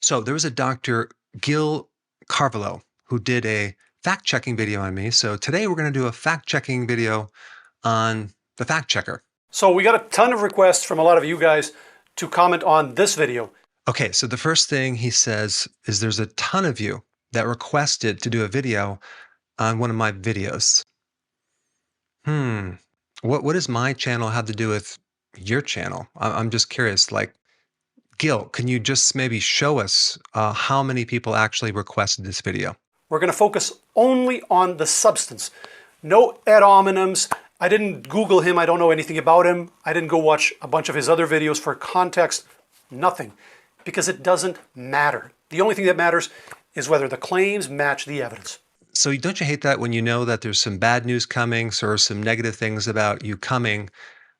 So there was a Dr. Gil Carvalho who did a fact-checking video on me. So today we're going to do a fact-checking video on the fact checker. So we got a ton of requests from a lot of you guys to comment on this video. Okay, so the first thing he says is there's a ton of you that requested to do a video on one of my videos. What does my channel have to do with your channel? I'm just curious. Like, Gil, can you just maybe show us how many people actually requested this video? We're going to focus only on the substance. No ad hominems. I didn't Google him. I don't know anything about him. I didn't go watch a bunch of his other videos for context. Nothing. Because it doesn't matter. The only thing that matters is whether the claims match the evidence. So don't you hate that when you know that there's some bad news coming or some negative things about you coming,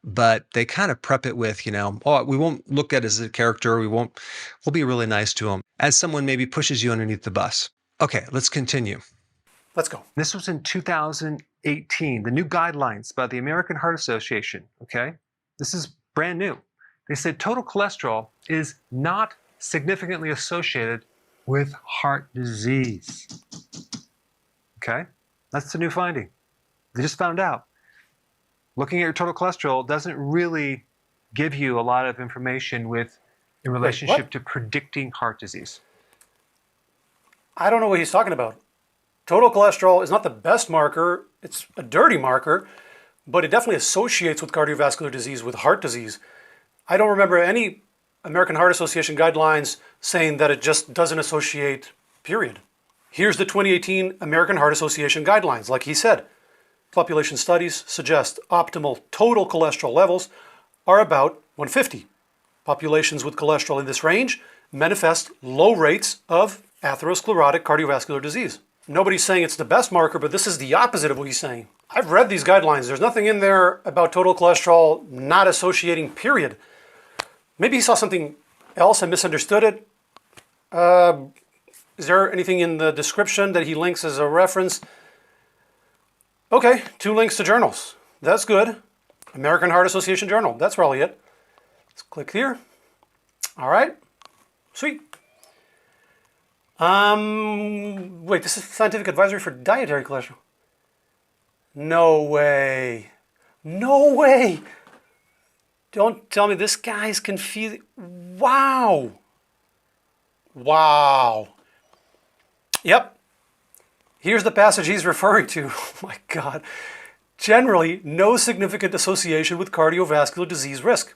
but they kind of prep it with, oh, we won't look at it as a character. We'll be really nice to him, as someone maybe pushes you underneath the bus. Okay, let's continue. Let's go. This was in 2018, the new guidelines by the American Heart Association, okay? This is brand new. They said total cholesterol is not significantly associated with heart disease. Okay? That's the new finding. They just found out. Looking at your total cholesterol doesn't really give you a lot of information in relationship to predicting heart disease. I don't know what he's talking about. Total cholesterol is not the best marker. It's a dirty marker, but it definitely associates with cardiovascular disease, with heart disease. I don't remember any American Heart Association guidelines saying that it just doesn't associate, period. Here's the 2018 American Heart Association guidelines. Like he said, population studies suggest optimal total cholesterol levels are about 150. Populations with cholesterol in this range manifest low rates of atherosclerotic cardiovascular disease. Nobody's saying it's the best marker, but this is the opposite of what he's saying. I've read these guidelines. There's nothing in there about total cholesterol not associating, period. Maybe he saw something else and misunderstood it. Is there anything in the description that he links as a reference? Okay, 2 links to journals. That's good. American Heart Association Journal. That's probably it. Let's click here. All right. Sweet. Wait, this is scientific advisory for dietary cholesterol. No way. No way. Don't tell me this guy's confused. Wow. Wow. Yep. Here's the passage he's referring to. Oh my God. Generally, no significant association with cardiovascular disease risk.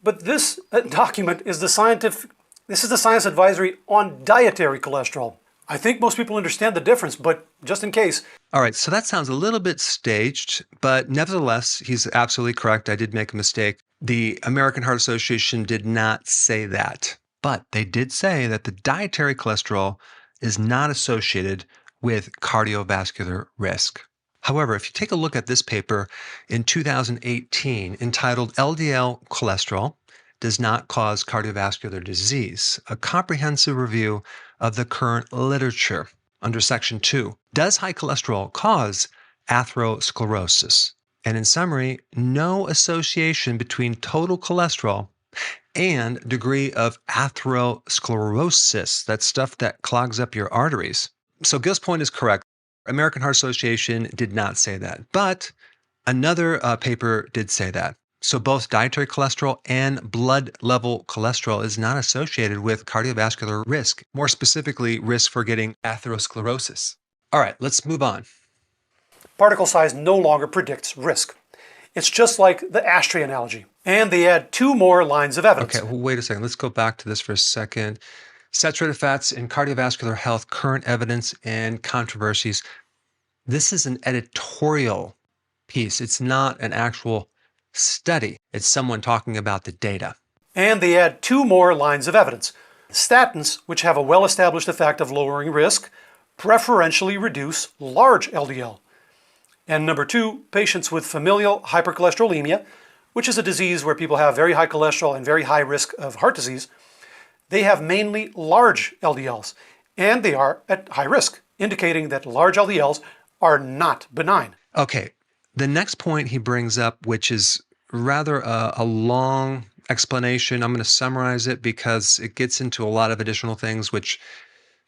But this document is the science advisory on dietary cholesterol. I think most people understand the difference, but just in case. All right, so that sounds a little bit staged, but nevertheless, he's absolutely correct. I did make a mistake. The American Heart Association did not say that, but they did say that the dietary cholesterol is not associated with cardiovascular risk. However, if you take a look at this paper in 2018 entitled LDL Cholesterol Does Not Cause Cardiovascular Disease, a comprehensive review of the current literature under Section 2, does high cholesterol cause atherosclerosis? And in summary, no association between total cholesterol and degree of atherosclerosis, that stuff that clogs up your arteries. So Gil's point is correct. American Heart Association did not say that, but another paper did say that. So both dietary cholesterol and blood level cholesterol is not associated with cardiovascular risk, more specifically risk for getting atherosclerosis. All right, let's move on. Particle size no longer predicts risk. It's just like the ashtray analogy. And they add 2 more lines of evidence. Okay, wait a second. Let's go back to this for a second. Saturated fats in cardiovascular health, current evidence and controversies. This is an editorial piece. It's not an actual study. It's someone talking about the data. And they add 2 more lines of evidence. Statins, which have a well-established effect of lowering risk, preferentially reduce large LDL. And number 2, patients with familial hypercholesterolemia, which is a disease where people have very high cholesterol and very high risk of heart disease, they have mainly large LDLs, and they are at high risk, indicating that large LDLs are not benign. Okay, the next point he brings up, which is rather a long explanation. I'm going to summarize it because it gets into a lot of additional things which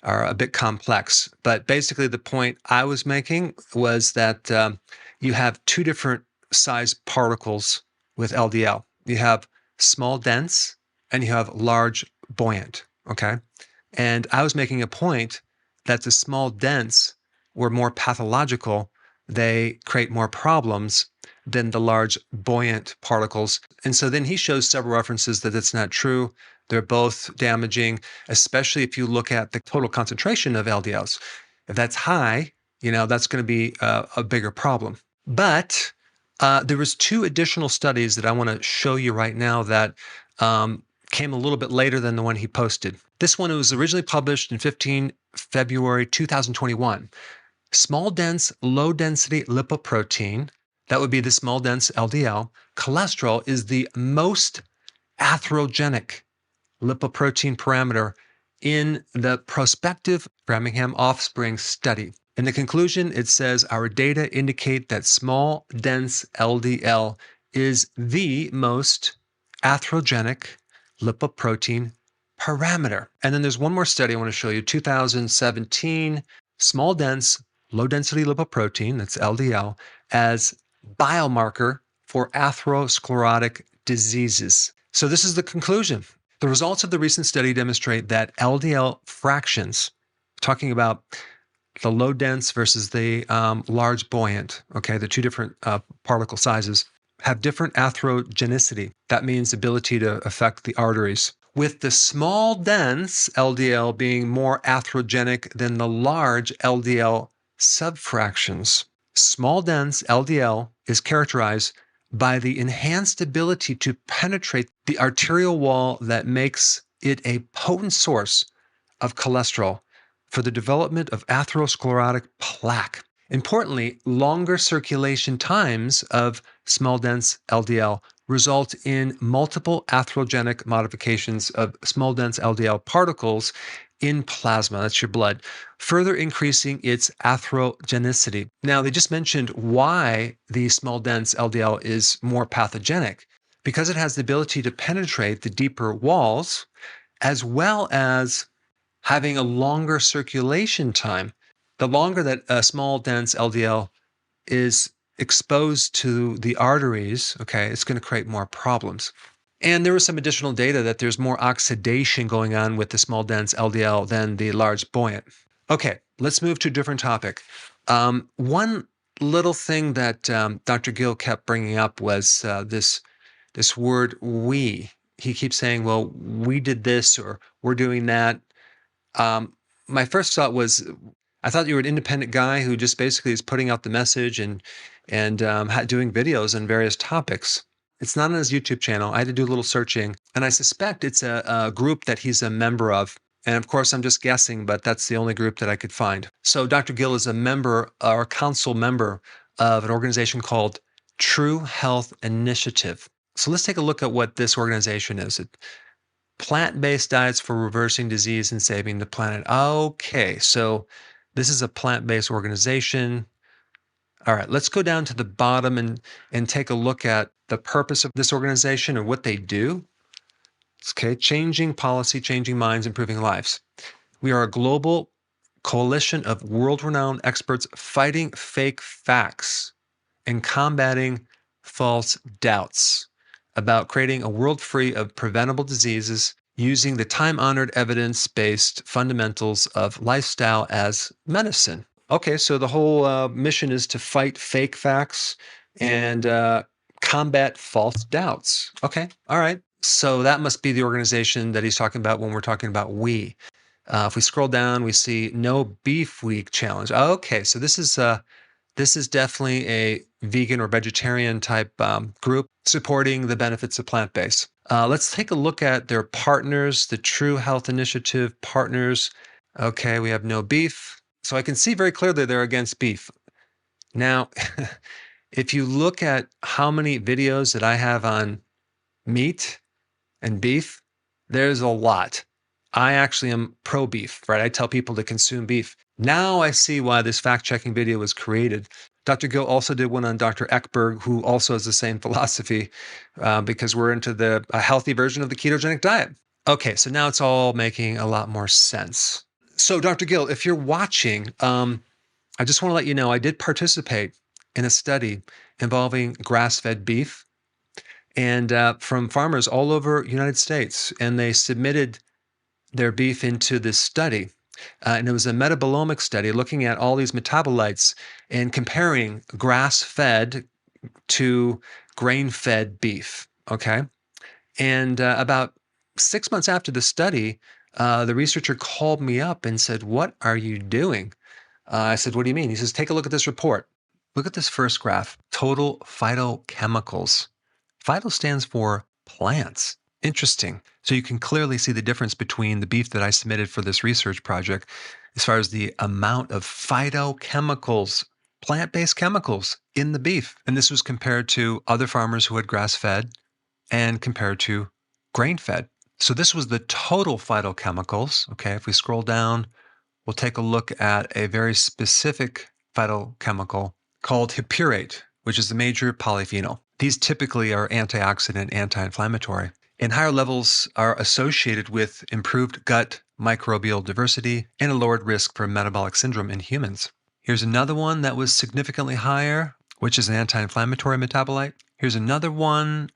are a bit complex. But basically, the point I was making was that you have two different size particles with LDL. You have small dense and you have large buoyant, okay? And I was making a point that the small dense were more pathological. They create more problems than the large buoyant particles. And so then he shows several references that it's not true. They're both damaging, especially if you look at the total concentration of LDLs. If that's high, that's going to be a bigger problem. But there was two additional studies that I want to show you right now that came a little bit later than the one he posted. This one was originally published in 15 February 2021. Small dense, low density lipoprotein, that would be the small dense LDL, cholesterol is the most atherogenic lipoprotein parameter in the prospective Framingham offspring study. In the conclusion, it says our data indicate that small dense LDL is the most atherogenic lipoprotein parameter. And then there's one more study I want to show you, 2017, small dense, low density lipoprotein, that's LDL, as biomarker for atherosclerotic diseases. So this is the conclusion. The results of the recent study demonstrate that LDL fractions, talking about the low dense versus the large buoyant, okay, the two different particle sizes, have different atherogenicity. That means ability to affect the arteries. With the small dense LDL being more atherogenic than the large LDL subfractions. Small dense LDL is characterized by the enhanced ability to penetrate the arterial wall that makes it a potent source of cholesterol for the development of atherosclerotic plaque. Importantly, longer circulation times of small dense LDL result in multiple atherogenic modifications of small dense LDL particles in plasma, that's your blood, further increasing its atherogenicity. Now, they just mentioned why the small dense LDL is more pathogenic, because it has the ability to penetrate the deeper walls, as well as having a longer circulation time. The longer that a small dense LDL is exposed to the arteries, okay, it's going to create more problems. And there was some additional data that there's more oxidation going on with the small dense LDL than the large buoyant. Okay, let's move to a different topic. One little thing that Dr. Gil kept bringing up was this word we. He keeps saying, well, we did this or we're doing that. My first thought was, I thought you were an independent guy who just basically is putting out the message and doing videos on various topics. It's not on his YouTube channel. I had to do a little searching, and I suspect it's a group that he's a member of. And of course, I'm just guessing, but that's the only group that I could find. So Dr. Gil is a member or council member of an organization called True Health Initiative. So let's take a look at what this organization is. Plant-based diets for reversing disease and saving the planet. Okay, so this is a plant-based organization. All right, let's go down to the bottom and take a look at the purpose of this organization and what they do. Okay, changing policy, changing minds, improving lives. We are a global coalition of world-renowned experts fighting fake facts and combating false doubts about creating a world free of preventable diseases using the time-honored evidence-based fundamentals of lifestyle as medicine. Okay, so the whole mission is to fight fake facts and combat false doubts. Okay, all right. So that must be the organization that he's talking about when we're talking about we. If we scroll down, we see No Beef Week Challenge. Okay, so this is definitely a vegan or vegetarian type group supporting the benefits of plant-based. Let's take a look at their partners, the True Health Initiative partners. Okay, we have no beef. So I can see very clearly they're against beef. Now, if you look at how many videos that I have on meat and beef, there's a lot. I actually am pro-beef, right? I tell people to consume beef. Now I see why this fact-checking video was created. Dr. Gil also did one on Dr. Berg, who also has the same philosophy because we're into a healthy version of the ketogenic diet. Okay, so now it's all making a lot more sense. So Dr. Gil, if you're watching, I just want to let you know I did participate in a study involving grass-fed beef and from farmers all over the United States, and they submitted their beef into this study. And it was a metabolomic study looking at all these metabolites and comparing grass-fed to grain-fed beef, okay? And about 6 months after the study, the researcher called me up and said, "What are you doing?" I said, "What do you mean?" He says, "Take a look at this report. Look at this first graph, total phytochemicals. Phyto stands for plants. Interesting. So you can clearly see the difference between the beef that I submitted for this research project as far as the amount of phytochemicals, plant-based chemicals in the beef. And this was compared to other farmers who had grass-fed and compared to grain-fed. So this was the total phytochemicals. Okay, if we scroll down, we'll take a look at a very specific phytochemical called hippurate, which is the major polyphenol. These typically are antioxidant, anti-inflammatory, and higher levels are associated with improved gut microbial diversity and a lowered risk for metabolic syndrome in humans. Here's another one that was significantly higher, which is an anti-inflammatory metabolite. Here's another one,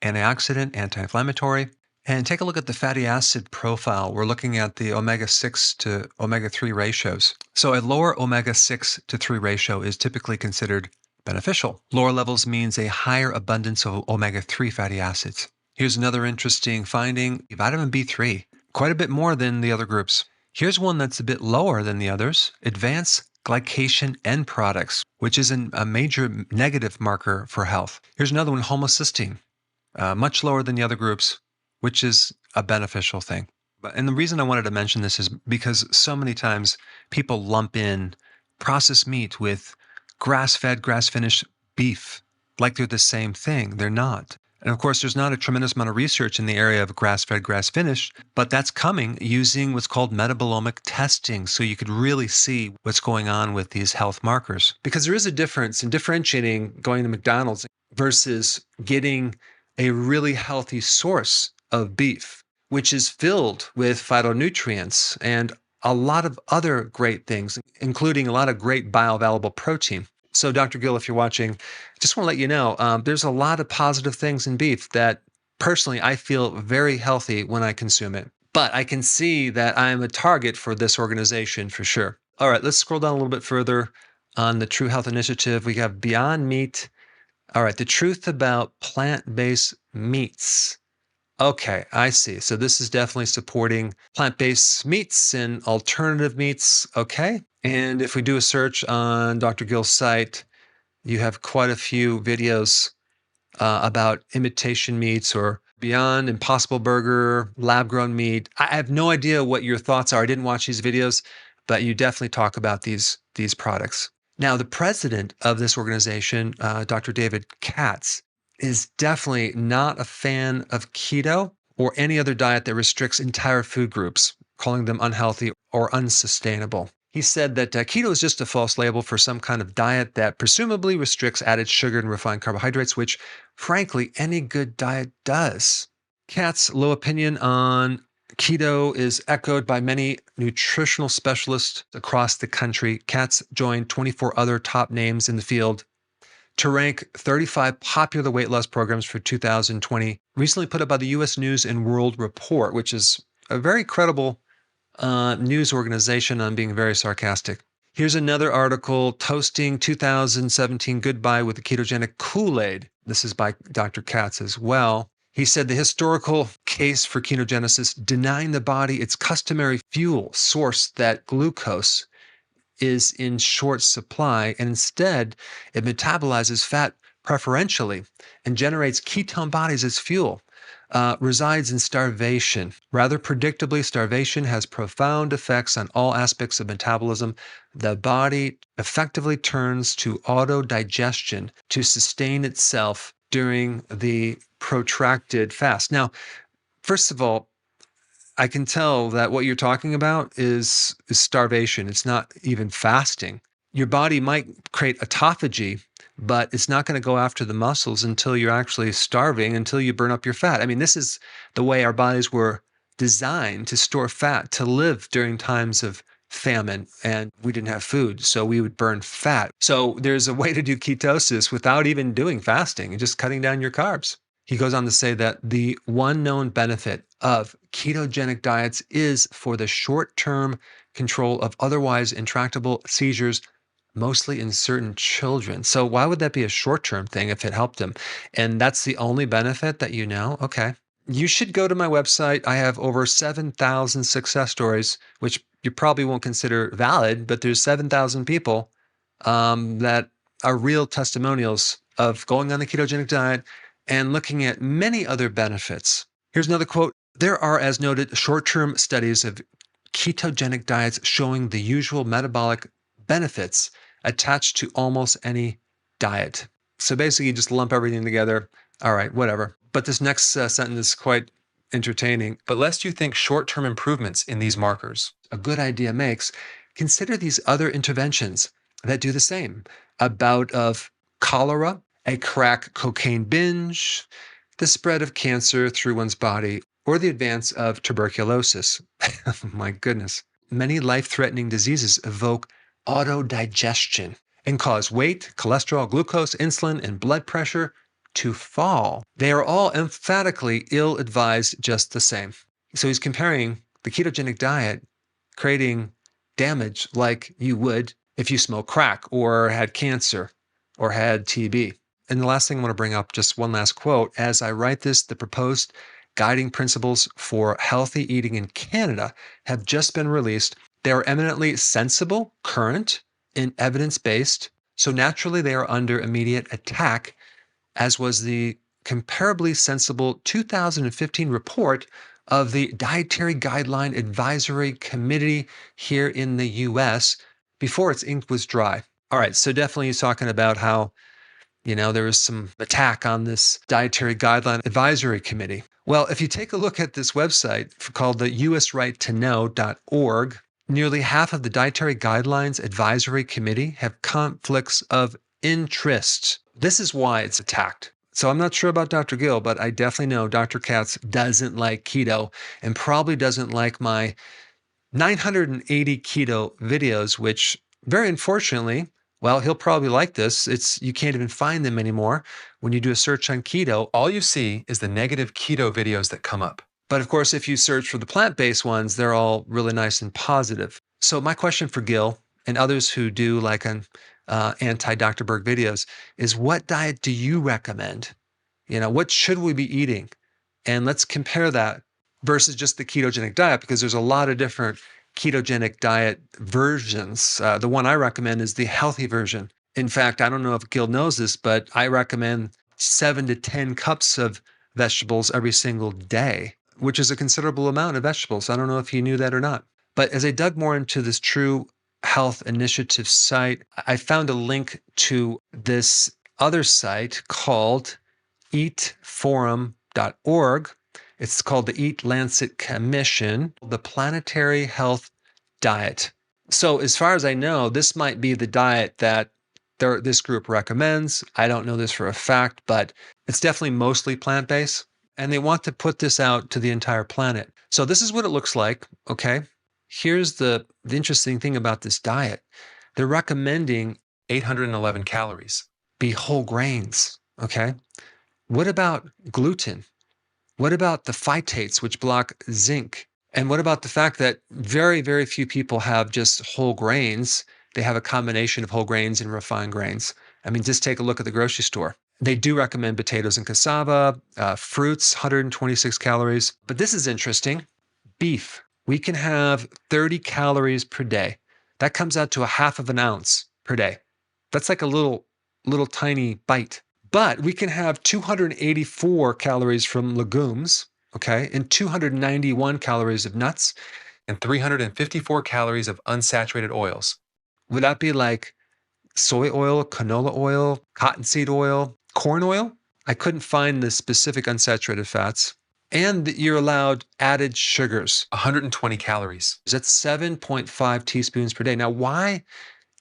antioxidant, anti-inflammatory. And take a look at the fatty acid profile. We're looking at the omega-6 to omega-3 ratios. So a lower omega-6 to 3 ratio is typically considered beneficial. Lower levels means a higher abundance of omega-3 fatty acids. Here's another interesting finding, vitamin B3, quite a bit more than the other groups. Here's one that's a bit lower than the others, advanced glycation end products, which is a major negative marker for health. Here's another one, homocysteine, much lower than the other groups, which is a beneficial thing. And the reason I wanted to mention this is because so many times people lump in processed meat with grass-fed, grass-finished beef like they're the same thing. They're not. And of course, there's not a tremendous amount of research in the area of grass-fed, grass-finished, but that's coming using what's called metabolomic testing. So you could really see what's going on with these health markers. Because there is a difference in differentiating going to McDonald's versus getting a really healthy source of beef, which is filled with phytonutrients and a lot of other great things, including a lot of great bioavailable protein. So Dr. Gil, if you're watching, just want to let you know, there's a lot of positive things in beef that personally I feel very healthy when I consume it. But I can see that I'm a target for this organization for sure. All right, let's scroll down a little bit further on the True Health Initiative. We have Beyond Meat. All right, the truth about plant-based meats. Okay, I see. So this is definitely supporting plant-based meats and alternative meats. Okay. And if we do a search on Dr. Gil's site, you have quite a few videos about imitation meats or Beyond Impossible Burger, lab-grown meat. I have no idea what your thoughts are. I didn't watch these videos, but you definitely talk about these products. Now, the president of this organization, Dr. David Katz, is definitely not a fan of keto or any other diet that restricts entire food groups, calling them unhealthy or unsustainable. He said that keto is just a false label for some kind of diet that presumably restricts added sugar and refined carbohydrates, which, frankly, any good diet does. Katz's low opinion on keto is echoed by many nutritional specialists across the country. Katz joined 24 other top names in the field to rank 35 popular weight loss programs for 2020, recently put up by the U.S. News and World Report, which is a very credible news organization. I'm being very sarcastic. Here's another article, Toasting 2017 Goodbye with the Ketogenic Kool-Aid. This is by Dr. Katz as well. He said the historical case for ketogenesis, denying the body its customary fuel source, that glucose is in short supply, and instead it metabolizes fat preferentially and generates ketone bodies as fuel, resides in starvation. Rather predictably, starvation has profound effects on all aspects of metabolism. The body effectively turns to autodigestion to sustain itself during the protracted fast. Now, first of all, I can tell that what you're talking about is starvation. It's not even fasting. Your body might create autophagy, but it's not going to go after the muscles until you're actually starving, until you burn up your fat. I mean, this is the way our bodies were designed to store fat, to live during times of famine, and we didn't have food, so we would burn fat. So there's a way to do ketosis without even doing fasting and just cutting down your carbs. He goes on to say that the one known benefit of ketogenic diets is for the short-term control of otherwise intractable seizures, mostly in certain children. So why would that be a short-term thing if it helped them? And that's the only benefit that you know? Okay. You should go to my website. I have over 7,000 success stories, which you probably won't consider valid, but there's 7,000 people that are real testimonials of going on the ketogenic diet and looking at many other benefits. Here's another quote. There are, as noted, short-term studies of ketogenic diets showing the usual metabolic benefits attached to almost any diet. So basically, you just lump everything together. All right, whatever. But this next sentence is quite entertaining. But lest you think short-term improvements in these markers a good idea makes, consider these other interventions that do the same. A bout of cholera, a crack cocaine binge, the spread of cancer through one's body, or the advance of tuberculosis. My goodness. Many life-threatening diseases evoke autodigestion and cause weight, cholesterol, glucose, insulin, and blood pressure to fall. They are all emphatically ill-advised just the same. So he's comparing the ketogenic diet creating damage like you would if you smoke crack or had cancer or had TB. And the last thing I want to bring up, just one last quote. As I write this, the proposed guiding principles for healthy eating in Canada have just been released. They are eminently sensible, current, and evidence-based. So naturally, they are under immediate attack, as was the comparably sensible 2015 report of the Dietary Guideline Advisory Committee here in the US before its ink was dry. All right, so definitely he's talking about how, there was some attack on this Dietary Guideline Advisory Committee. Well, if you take a look at this website called the usrighttoknow.org, nearly half of the Dietary Guidelines Advisory Committee have conflicts of interest. This is why it's attacked. So I'm not sure about Dr. Gil, but I definitely know Dr. Katz doesn't like keto and probably doesn't like my 980 keto videos, which very unfortunately, well, he'll probably like this. You can't even find them anymore. When you do a search on keto, all you see is the negative keto videos that come up. But of course, if you search for the plant-based ones, they're all really nice and positive. So my question for Gil and others who do like an anti-Dr. Berg videos is, what diet do you recommend? What should we be eating? And let's compare that versus just the ketogenic diet, because there's a lot of different ketogenic diet versions. The one I recommend is the healthy version. In fact, I don't know if Gil knows this, but I recommend 7 to 10 cups of vegetables every single day, which is a considerable amount of vegetables. I don't know if you knew that or not. But as I dug more into this True Health Initiative site, I found a link to this other site called eatforum.org. It's called the Eat Lancet Commission, the Planetary Health Diet. So as far as I know, this might be the diet that this group recommends. I don't know this for a fact, but it's definitely mostly plant-based. And they want to put this out to the entire planet. So this is what it looks like, okay? Here's the interesting thing about this diet. They're recommending 811 calories. Be whole grains, okay? What about gluten? What about the phytates, which block zinc? And what about the fact that very, very few people have just whole grains? They have a combination of whole grains and refined grains. I mean, just take a look at the grocery store. They do recommend potatoes and cassava, fruits, 126 calories. But this is interesting. Beef. We can have 30 calories per day. That comes out to a half of an ounce per day. That's like a little tiny bite. But we can have 284 calories from legumes, okay, and 291 calories of nuts, and 354 calories of unsaturated oils. Would that be like soy oil, canola oil, cottonseed oil, corn oil? I couldn't find the specific unsaturated fats. And you're allowed added sugars, 120 calories. That's 7.5 teaspoons per day. Now, why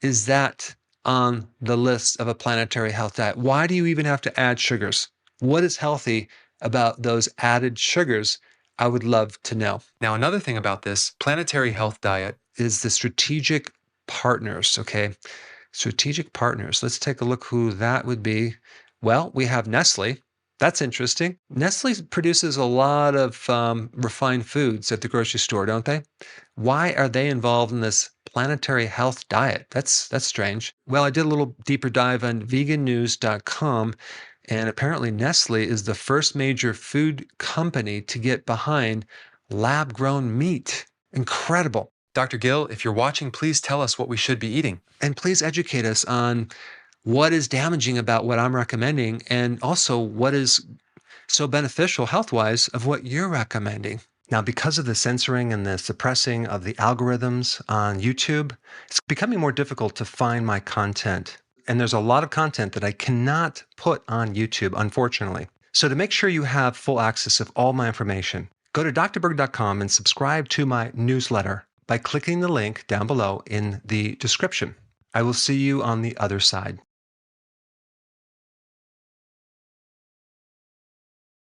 is that on the list of a planetary health diet? Why do you even have to add sugars? What is healthy about those added sugars? I would love to know. Now, another thing about this planetary health diet is the strategic partners, okay? Strategic partners. Let's take a look who that would be. Well, we have Nestle. That's interesting. Nestle produces a lot of refined foods at the grocery store, don't they? Why are they involved in this planetary health diet? That's strange. Well, I did a little deeper dive on vegannews.com, and apparently Nestle is the first major food company to get behind lab-grown meat. Incredible. Dr. Gil, if you're watching, please tell us what we should be eating. And please educate us on what is damaging about what I'm recommending, and also what is so beneficial health-wise of what you're recommending. Now, because of the censoring and the suppressing of the algorithms on YouTube, it's becoming more difficult to find my content. And there's a lot of content that I cannot put on YouTube, unfortunately. So to make sure you have full access of all my information, go to drberg.com and subscribe to my newsletter by clicking the link down below in the description. I will see you on the other side.